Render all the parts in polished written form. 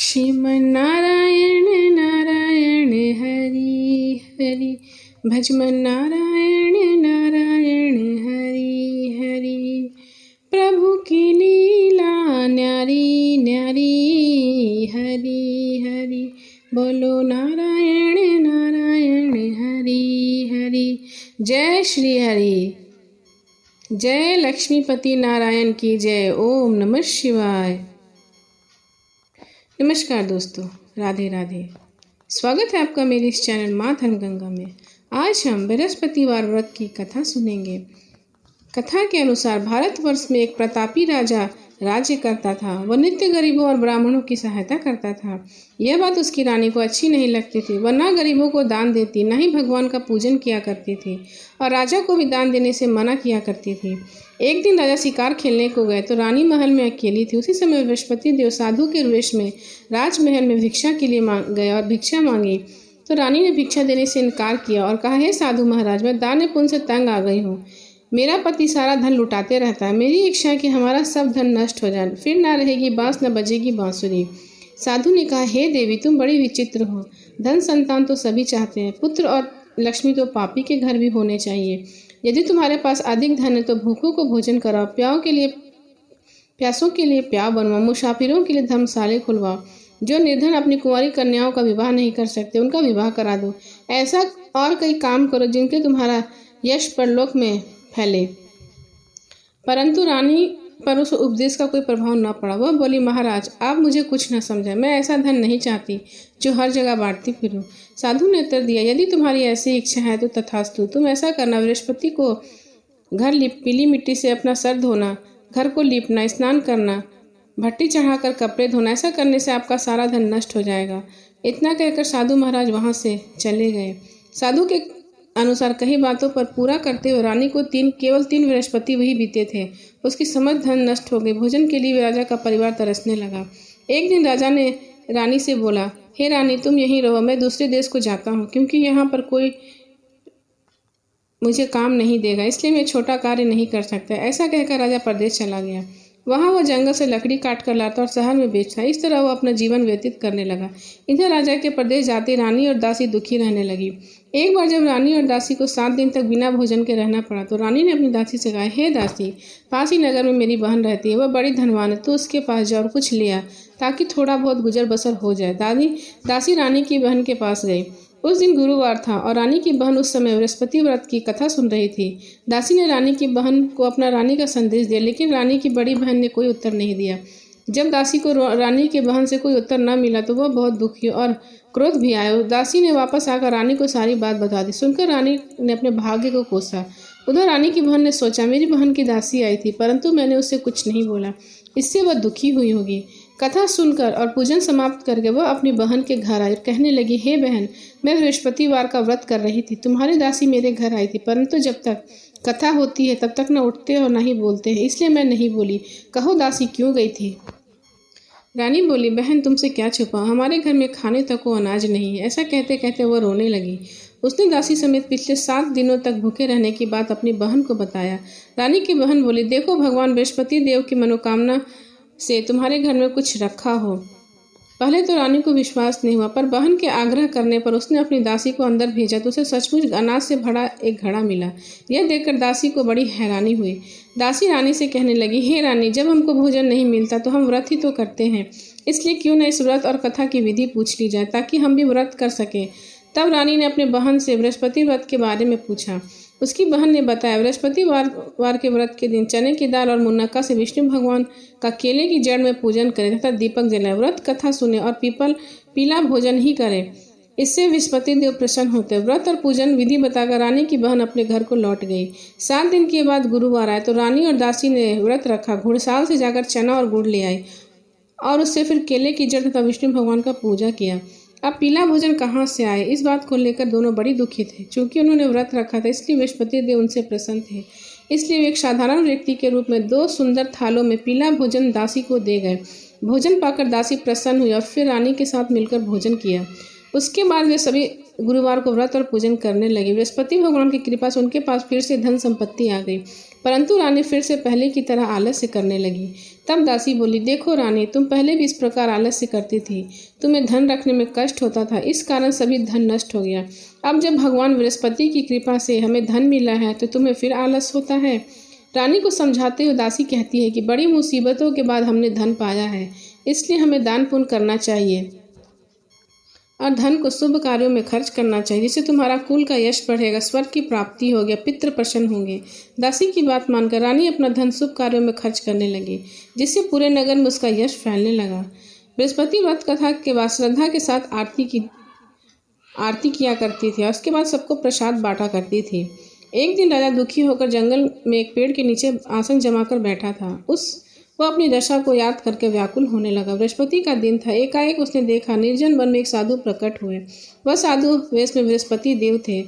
श्रीमन्नारायण नारायण हरि हरि, भजमन नारायण नारायण हरि हरि। प्रभु की लीला न्यारी न्यारी, हरि हरि बोलो नारायण नारायण हरि हरि। जय श्री हरि, जय लक्ष्मीपति नारायण की जय। ओम नमः शिवाय। नमस्कार दोस्तों, राधे राधे। स्वागत है आपका मेरे इस चैनल माँ धनगंगा में। आज हम बृहस्पतिवार व्रत की कथा सुनेंगे। कथा के अनुसार भारतवर्ष में एक प्रतापी राजा राज्य करता था। वह नित्य गरीबों और ब्राह्मणों की सहायता करता था। यह बात उसकी रानी को अच्छी नहीं लगती थी। वह न गरीबों को दान देती, न ही भगवान का पूजन किया करती थी और राजा को भी दान देने से मना किया करती थी। एक दिन राजा शिकार खेलने को गए तो रानी महल में अकेली थी। उसी समय बृहस्पति देव साधु के वेश में राजमहल में भिक्षा के लिए गए और भिक्षा मांगी तो रानी ने भिक्षा देने से इनकार किया और कहा, हे साधु महाराज, मैं दान पुण्य से तंग आ गई हूँ। मेरा पति सारा धन लुटाते रहता है। मेरी इच्छा है कि हमारा सब धन नष्ट हो जाए, फिर ना रहेगी बांस न बजेगी बांसुरी। साधु ने कहा, हे देवी, तुम बड़ी विचित्र हो। धन संतान तो सभी चाहते हैं, पुत्र और लक्ष्मी तो पापी के घर भी होने चाहिए। यदि तुम्हारे पास अधिक धन है तो भूखों को भोजन कराओ, प्यासों के लिए प्याव बनवाओ, मुसाफिरों के लिए धर्मशाले खुलवाओ। जो निर्धन अपनी कुंवारी कन्याओं का विवाह नहीं कर सकते उनका विवाह करा दो। ऐसा और कई काम करो जिनके तुम्हारा यश परलोक में फैले। परंतु रानी पर उस उपदेश का कोई प्रभाव न पड़ा। वह बोली, महाराज, आप मुझे कुछ न समझे। मैं ऐसा धन नहीं चाहती जो हर जगह बांटती फिरूं। साधु ने उत्तर दिया, यदि तुम्हारी ऐसी इच्छा है तो तथास्तु। तुम ऐसा करना, बृहस्पति को घर पीली मिट्टी से अपना सर धोना, घर को लीपना, स्नान करना, भट्टी चढ़ाकर कपड़े धोना। ऐसा करने से आपका सारा धन नष्ट हो जाएगा। इतना कहकर साधु महाराज वहां से चले गए। साधु के अनुसार कई बातों पर पूरा करते हुए रानी को केवल 3 बृहस्पति वही बीते थे। उसकी समस्त धन नष्ट हो गई। भोजन के लिए राजा का परिवार तरसने लगा। एक दिन राजा ने रानी से बोला, हे रानी, तुम यहीं रहो, मैं दूसरे देश को जाता हूँ, क्योंकि यहाँ पर कोई मुझे काम नहीं देगा, इसलिए मैं छोटा कार्य नहीं कर सकता। ऐसा कहकर राजा प्रदेश चला गया। वहाँ वह जंगल से लकड़ी काट कर लाता और शहर में बेचता। इस तरह वह अपना जीवन व्यतीत करने लगा। इधर राजा के प्रदेश जाती रानी और दासी दुखी रहने लगी। एक बार जब रानी और दासी को 7 दिन तक बिना भोजन के रहना पड़ा तो रानी ने अपनी दासी से कहा, हे दासी, पास ही नगर में मेरी बहन रहती है, वह बड़ी धनवान है, तो उसके पास जाओ और कुछ ले आ, ताकि थोड़ा बहुत गुजर बसर हो जाए। दासी रानी की बहन के पास गई। उस दिन गुरुवार था और रानी की बहन उस समय बृहस्पति व्रत की कथा सुन रही थी। दासी ने रानी की बहन को अपना रानी का संदेश दिया, लेकिन रानी की बड़ी बहन ने कोई उत्तर नहीं दिया। जब दासी को रानी की बहन से कोई उत्तर न मिला तो वह बहुत दुखी और क्रोध भी आया। दासी ने वापस आकर रानी को सारी बात बता दी। सुनकर रानी ने अपने भाग्य को कोसा। उधर रानी की बहन ने सोचा, मेरी बहन की दासी आई थी, परंतु मैंने उससे कुछ नहीं बोला, इससे वह दुखी हुई होगी। कथा सुनकर और पूजन समाप्त करके वह अपनी बहन के घर आई और कहने लगी, हे बहन, मैं बृहस्पतिवार का व्रत कर रही थी। तुम्हारी दासी मेरे घर आई थी, परंतु जब तक कथा होती है तब तक न उठते और न ही बोलते हैं, इसलिए मैं नहीं बोली। कहो दासी क्यों गई थी? रानी बोली, बहन, तुमसे क्या छुपा, हमारे घर में खाने तक को अनाज नहीं है। ऐसा कहते कहते वह रोने लगी। उसने दासी समेत पिछले 7 दिनों तक भूखे रहने की बात अपनी बहन को बताया। रानी की बहन बोली, देखो, भगवान बृहस्पति देव की मनोकामना से तुम्हारे घर में कुछ रखा हो। पहले तो रानी को विश्वास नहीं हुआ, पर बहन के आग्रह करने पर उसने अपनी दासी को अंदर भेजा तो उसे सचमुच अनाज से भरा एक घड़ा मिला। यह देखकर दासी को बड़ी हैरानी हुई। दासी रानी से कहने लगी, हे रानी, जब हमको भोजन नहीं मिलता तो हम व्रत ही तो करते हैं, इसलिए क्यों न इस व्रत और कथा की विधि पूछ ली जाए, ताकि हम भी व्रत कर सकें। तब रानी ने अपने बहन से बृहस्पति व्रत के बारे में पूछा। उसकी बहन ने बताया, बृहस्पतिवार के व्रत के दिन चने की दाल और मुनक्का से विष्णु भगवान का केले की जड़ में पूजन करें तथा दीपक जलाएं, व्रत कथा सुने और पीला भोजन ही करें। इससे बृहस्पति देव प्रसन्न होते। व्रत और पूजन विधि बताकर रानी की बहन अपने घर को लौट गई। 7 दिन के बाद गुरुवार आए तो रानी और दासी ने व्रत रखा। घुड़साल से जाकर चना और गुड़ ले आई और उससे फिर केले की जड़ तथा विष्णु भगवान का पूजा किया। अब पीला भोजन कहाँ से आए, इस बात को लेकर दोनों बड़ी दुखी थे। चूंकि उन्होंने व्रत रखा था इसलिए बृहस्पति देव उनसे प्रसन्न थे, इसलिए वे एक साधारण व्यक्ति के रूप में 2 सुंदर थालों में पीला भोजन दासी को दे गए। भोजन पाकर दासी प्रसन्न हुई और फिर रानी के साथ मिलकर भोजन किया। उसके बाद वे सभी गुरुवार को व्रत और पूजन करने लगे। बृहस्पति भगवान की कृपा से उनके पास फिर से धन संपत्ति आ गई। परंतु रानी फिर से पहले की तरह आलस्य करने लगी। तब दासी बोली, देखो रानी, तुम पहले भी इस प्रकार आलस्य करती थी। तुम्हें धन रखने में कष्ट होता था, इस कारण सभी धन नष्ट हो गया। अब जब भगवान बृहस्पति की कृपा से हमें धन मिला है तो तुम्हें फिर आलस होता है। रानी को समझाते हुए दासी कहती है कि बड़ी मुसीबतों के बाद हमने धन पाया है, इसलिए हमें दान पुण्य करना चाहिए और धन को शुभ कार्यों में खर्च करना चाहिए, जिससे तुम्हारा कुल का यश बढ़ेगा, स्वर्ग की प्राप्ति होगी, पितृ प्रसन्न होंगे। दासी की बात मानकर रानी अपना धन शुभ कार्यों में खर्च करने लगी, जिससे पूरे नगर में उसका यश फैलने लगा। बृहस्पति व्रत कथा के बाद श्रद्धा के साथ आरती किया करती थी और उसके बाद सबको प्रसाद बांटा करती थी। एक दिन राजा दुखी होकर जंगल में एक पेड़ के नीचे आसन जमाकर बैठा था। वह अपनी दशा को याद करके व्याकुल होने लगा। बृहस्पति का दिन था। एकाएक उसने देखा निर्जन वन में एक साधु प्रकट हुए। वह साधु वेश में बृहस्पति देव थे।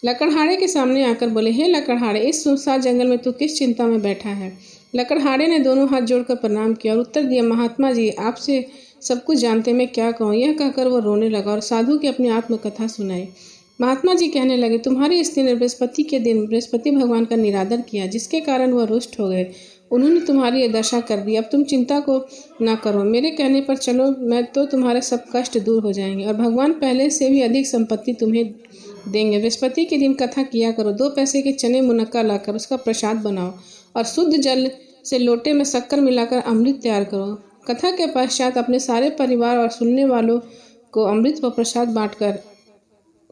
लकड़हारे के सामने आकर बोले, हे लकड़हारे, इस सुनसान जंगल में तू किस चिंता में बैठा है? लकड़हारे ने दोनों हाथ जोड़कर प्रणाम किया और उत्तर दिया, महात्मा जी, आपसे सब कुछ जानते मैं क्या कहूँ। यह कहकर वह रोने लगा और साधु की अपनी आत्मकथा सुनाई। महात्मा जी कहने लगे, तुम्हारी स्त्री ने बृहस्पति के दिन बृहस्पति भगवान का निरादर किया, जिसके कारण वह रुष्ट हो गए। उन्होंने तुम्हारी ये दशा कर दी। अब तुम चिंता को ना करो, मेरे कहने पर चलो, मैं तो तुम्हारे सब कष्ट दूर हो जाएंगे और भगवान पहले से भी अधिक संपत्ति तुम्हें देंगे। बृहस्पति के दिन कथा किया करो। 2 पैसे के चने मुनक्का लाकर उसका प्रसाद बनाओ और शुद्ध जल से लोटे में शक्कर मिलाकर अमृत तैयार करो। कथा के पश्चात अपने सारे परिवार और सुनने वालों को अमृत व प्रसाद बांटकर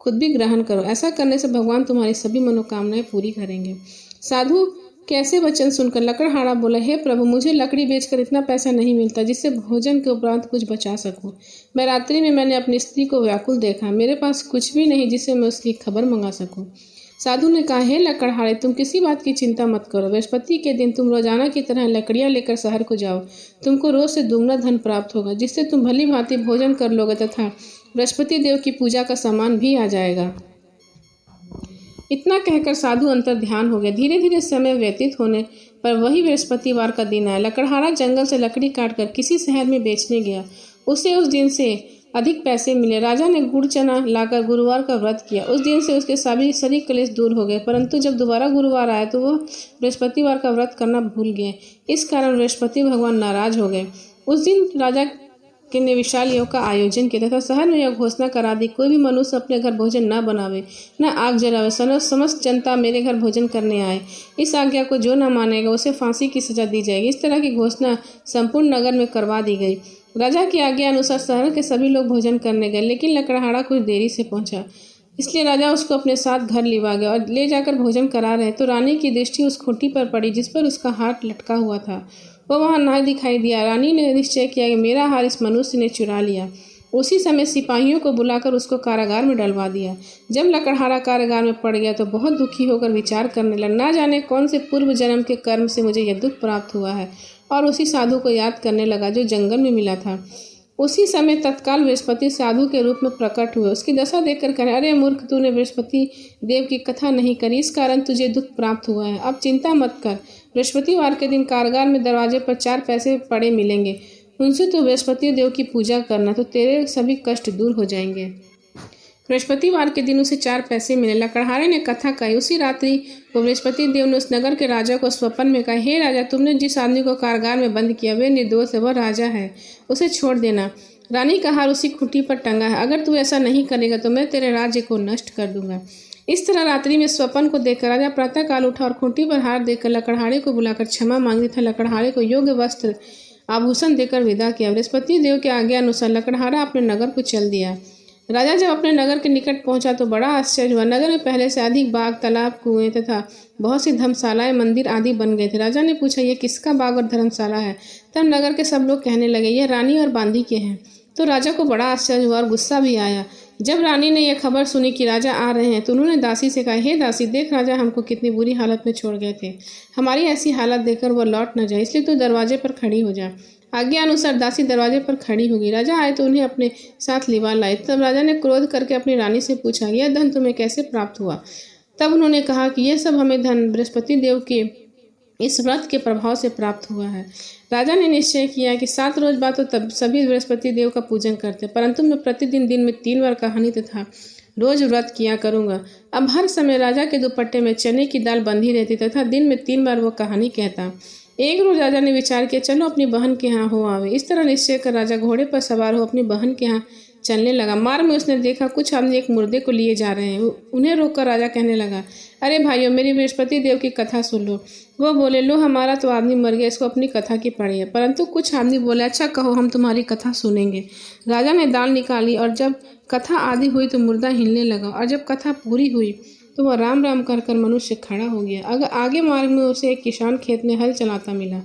खुद भी ग्रहण करो। ऐसा करने से भगवान तुम्हारी सभी मनोकामनाएं पूरी करेंगे। साधु के ऐसे वचन सुनकर लकड़हारा बोला, हे प्रभु, मुझे लकड़ी बेचकर इतना पैसा नहीं मिलता जिससे भोजन के उपरांत कुछ बचा सकूं। मैं रात्रि में मैंने अपनी स्त्री को व्याकुल देखा। मेरे पास कुछ भी नहीं जिससे मैं उसकी खबर मंगा सकूं। साधु ने कहा, हे लकड़हारे, तुम किसी बात की चिंता मत करो। बृहस्पति के दिन तुम रोजाना की तरह लकड़ियां लेकर शहर को जाओ। तुमको रोज से दुगना धन प्राप्त होगा, जिससे तुम भली भांति भोजन कर लोगे तथा बृहस्पति देव की पूजा का सामान भी आ जाएगा। इतना कहकर साधु अंतर ध्यान हो गया। धीरे धीरे समय व्यतीत होने पर वही बृहस्पतिवार का दिन आया। लकड़हारा जंगल से लकड़ी काटकर किसी शहर में बेचने गया। उसे उस दिन से अधिक पैसे मिले। राजा ने गुड़ चना लाकर गुरुवार का व्रत किया। उस दिन से उसके सभी शरीर क्लेश दूर हो गए। परंतु जब दोबारा गुरुवार आया तो वह बृहस्पतिवार का व्रत करना भूल गए। इस कारण बृहस्पति भगवान नाराज हो गए। उस दिन राजा ने विशाल योग का आयोजन किया तथा शहर में यह घोषणा करा दी, कोई भी मनुष्य अपने घर भोजन न बनावे, न आग जलावे। समस्त जनता मेरे घर भोजन करने आए। इस आज्ञा को जो न मानेगा उसे फांसी की सजा दी जाएगी। इस तरह की घोषणा संपूर्ण नगर में करवा दी गई। राजा की आज्ञा अनुसार शहर के सभी लोग भोजन करने गए, लेकिन लकड़हारा कुछ देरी से पहुंचा। इसलिए राजा उसको अपने साथ घर लिवा गया और ले जाकर भोजन करा रहे तो रानी की दृष्टि उस खूंटी पर पड़ी जिस पर उसका हाथ लटका हुआ था। वह वहां ना दिखाई दिया। रानी ने निश्चय किया कि मेरा हार इस मनुष्य ने चुरा लिया। उसी समय सिपाहियों को बुलाकर उसको कारागार में डलवा दिया। जब लकड़हारा कारागार में पड़ गया तो बहुत दुखी होकर विचार करने लगा, ना जाने कौन से पूर्व जन्म के कर्म से मुझे यह दुख प्राप्त हुआ है, और उसी साधु को याद करने लगा जो जंगल में मिला था। उसी समय तत्काल बृहस्पति साधु के रूप में प्रकट हुए। उसकी दशा देखकर कहने, अरे मूर्ख, तूने बृहस्पति देव की कथा नहीं करी, इस कारण तुझे दुख प्राप्त हुआ है। अब चिंता मत कर। बृहस्पतिवार के दिन कारागार में दरवाजे पर 4 पैसे पड़े मिलेंगे। उनसे तो बृहस्पति देव की पूजा करना, तो तेरे सभी कष्ट दूर हो जाएंगे। बृहस्पतिवार के दिन उसे 4 पैसे मिले। लकड़हारे ने कथा कही। उसी रात्रि को बृहस्पति देव ने उस नगर के राजा को स्वप्न में कहा, हे राजा, तुमने जिस आदमी को कारागार में बंद किया वे निर्दोष है, वह राजा है, उसे छोड़ देना। रानी का हार उसी खूंटी पर टंगा है। अगर तू ऐसा नहीं करेगा तो मैं तेरे राज्य को नष्ट कर दूंगा। इस तरह रात्रि में स्वप्न को देखकर राजा प्रातः काल उठा और खूंटी पर हार देकर लकड़हारे को बुलाकर क्षमा मांगी था। लकड़हारे को योग्य वस्त्र आभूषण देकर विदा किया। बृहस्पति देव के आज्ञा अनुसार लकड़हारा अपने नगर को चल दिया। राजा जब अपने नगर के निकट पहुंचा तो बड़ा आश्चर्य हुआ। नगर में पहले से अधिक बाग, तालाब, कुएं तथा बहुत सी धर्मशालाएं, मंदिर आदि बन गए थे। राजा ने पूछा, यह किसका बाग और धर्मशाला है? तब नगर के सब लोग कहने लगे, यह रानी और बांदी के हैं। तो राजा को बड़ा आश्चर्य हुआ और गुस्सा भी आया। जब रानी ने यह खबर सुनी कि राजा आ रहे हैं तो उन्होंने दासी से कहा, हे दासी, देख राजा हमको कितनी बुरी हालत में छोड़ गए थे। हमारी ऐसी हालत देखकर वह लौट न जाए, इसलिए तू दरवाजे पर खड़ी हो जा। आज्ञा अनुसार दासी दरवाजे पर खड़ी हो गई। राजा आए तो उन्हें अपने साथ लिवा लाए। तब राजा ने क्रोध करके अपनी रानी से पूछा, यह धन तुम्हें कैसे प्राप्त हुआ? तब उन्होंने कहा कि यह सब हमें धन बृहस्पति देव के इस व्रत के प्रभाव से प्राप्त हुआ है। राजा ने निश्चय किया कि 7 रोज बाद तो तब सभी बृहस्पति देव का पूजन करते, परंतु मैं प्रतिदिन दिन में 3 बार कहानी तथा रोज व्रत किया करूँगा। अब हर समय राजा के दुपट्टे में चने की दाल बंधी रहती तथा दिन में 3 बार वो कहानी कहता। एक रोज राजा ने विचार किया, चलो अपनी बहन के यहाँ हो आवे। इस तरह निश्चय कर राजा घोड़े पर सवार हो अपनी बहन के यहाँ चलने लगा। मार्ग में उसने देखा कुछ आदमी एक मुर्दे को लिए जा रहे हैं। उन्हें रोककर राजा कहने लगा, अरे भाइयों, मेरी बृहस्पति देव की कथा सुन लो। वो बोले, लो, हमारा तो आदमी मर गया, इसको अपनी कथा की पड़ी है। परंतु कुछ आदमी बोले, अच्छा कहो, हम तुम्हारी कथा सुनेंगे। राजा ने दाल निकाली और जब कथा आदि हुई तो मुर्दा हिलने लगा, और जब कथा पूरी हुई तो वह राम राम कर कर मनुष्य खड़ा हो गया। अगर आगे मार्ग में उसे एक किसान खेत में हल चलाता मिला।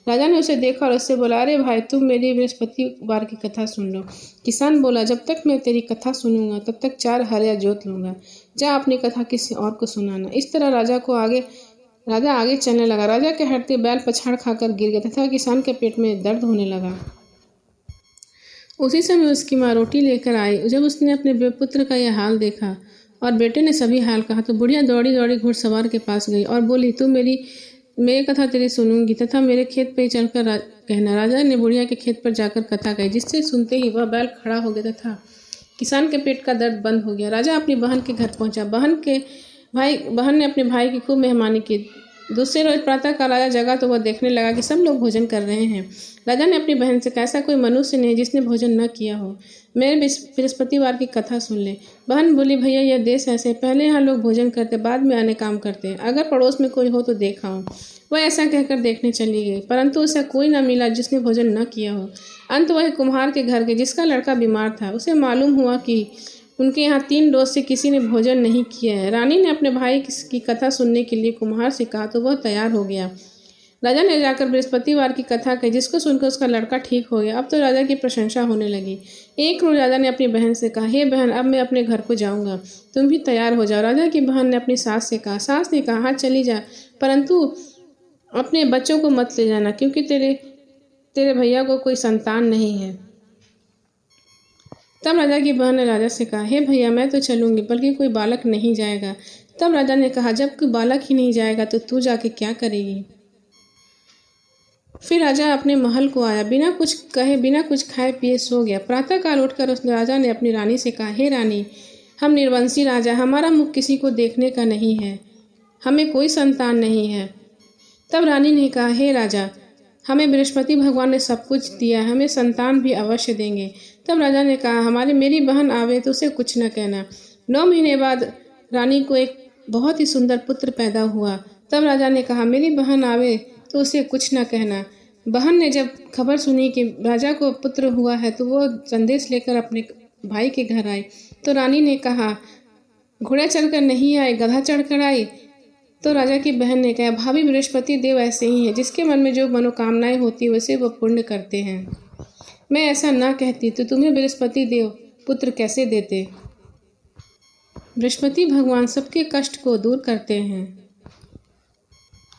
राजा ने उसे देखा और उससे बोला, अरे भाई, तुम मेरी बृहस्पतिवार की कथा सुन लो। किसान बोला, जब तक मैं तेरी कथा सुनूंगा तब तक 4 हरिया जोत लूंगा। जा अपनी कथा किसी और को सुनाना। इस तरह राजा आगे चलने लगा। राजा के हटते बैल पछाड़ खाकर गिर गया तथा किसान के पेट में दर्द होने लगा। उसी समय उसकी माँ रोटी लेकर आई। जब उसने अपने पुत्र का यह हाल देखा और बेटे ने सभी हाल कहा तो बुढ़िया दौड़ी दौड़ी घुड़सवार के पास गई और बोली, तू मेरी कथा तेरी सुनूंगी तथा मेरे खेत पे चलकर कहना। राजा ने बुढ़िया के खेत पर जाकर कथा कही, जिससे सुनते ही वह बैल खड़ा हो गया तथा किसान के पेट का दर्द बंद हो गया। राजा अपनी बहन के घर पहुंचा। बहन ने अपने भाई की खूब मेहमानी की। दूसरे रोज प्रातः काल राजा जगा तो वह देखने लगा कि सब लोग भोजन कर रहे हैं। राजा ने अपनी बहन से कहा, ऐसा कोई मनुष्य नहीं जिसने भोजन न किया हो, मेरे बृहस्पतिवार की कथा सुन ले। बहन बोली, भैया, यह देश ऐसे, पहले यहाँ लोग भोजन करते, बाद में अन्य काम करते, अगर पड़ोस में कोई हो तो देखा हो। वह ऐसा कहकर देखने चली गई, परंतु उसे कोई न मिला जिसने भोजन न किया हो। अंत वह कुम्हार के घर गई जिसका लड़का बीमार था। उसे मालूम हुआ कि उनके यहाँ 3 रोज से किसी ने भोजन नहीं किया है। रानी ने अपने भाई की कथा सुनने के लिए कुम्हार से कहा तो वह तैयार हो गया। राजा ने जाकर बृहस्पतिवार की कथा कही, जिसको सुनकर उसका लड़का ठीक हो गया। अब तो राजा की प्रशंसा होने लगी। एक रोज राजा ने अपनी बहन से कहा, हे बहन, अब मैं अपने घर को जाऊंगा, तुम भी तैयार हो जाओ। राजा की बहन ने अपनी सास से कहा। सास ने कहा, हाँ चली जा, परंतु अपने बच्चों को मत ले जाना, क्योंकि तेरे भैया को कोई संतान नहीं है। तब राजा की बहन ने राजा से कहा, हे भैया, मैं तो चलूंगी, बल्कि कोई बालक नहीं जाएगा। तब राजा ने कहा, जब कोई बालक ही नहीं जाएगा तो तू जाके क्या करेगी। फिर राजा अपने महल को आया, बिना कुछ कहे बिना कुछ खाए पिए सो गया। प्रातःकाल उठकर उस राजा ने अपनी रानी से कहा, हे रानी, हम निर्वंशी राजा, हमारा मुख किसी को देखने का नहीं है, हमें कोई संतान नहीं है। तब रानी ने कहा, हे राजा, हमें बृहस्पति भगवान ने सब कुछ दिया, हमें संतान भी अवश्य देंगे। तब राजा ने कहा, मेरी बहन आवे तो उसे कुछ न कहना। 9 महीने बाद रानी को एक बहुत ही सुंदर पुत्र पैदा हुआ। तब राजा ने कहा, मेरी बहन आवे तो उसे कुछ न कहना। बहन ने जब खबर सुनी कि राजा को पुत्र हुआ है तो वो संदेश लेकर अपने भाई के घर आई। तो रानी ने कहा, घोड़ा चढ़कर नहीं आए, गधा चढ़कर आई। तो राजा की बहन ने कहा, भाभी, बृहस्पति देव ऐसे ही है, जिसके मन में जो मनोकामनाएं होती वैसे वो पूर्ण करते हैं। मैं ऐसा ना कहती तो तुम्हें बृहस्पति देव पुत्र कैसे देते। बृहस्पति भगवान सबके कष्ट को दूर करते हैं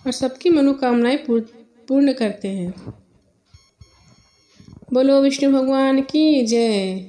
और सबकी मनोकामनाएं पूर्ण करते हैं। बोलो विष्णु भगवान की जय।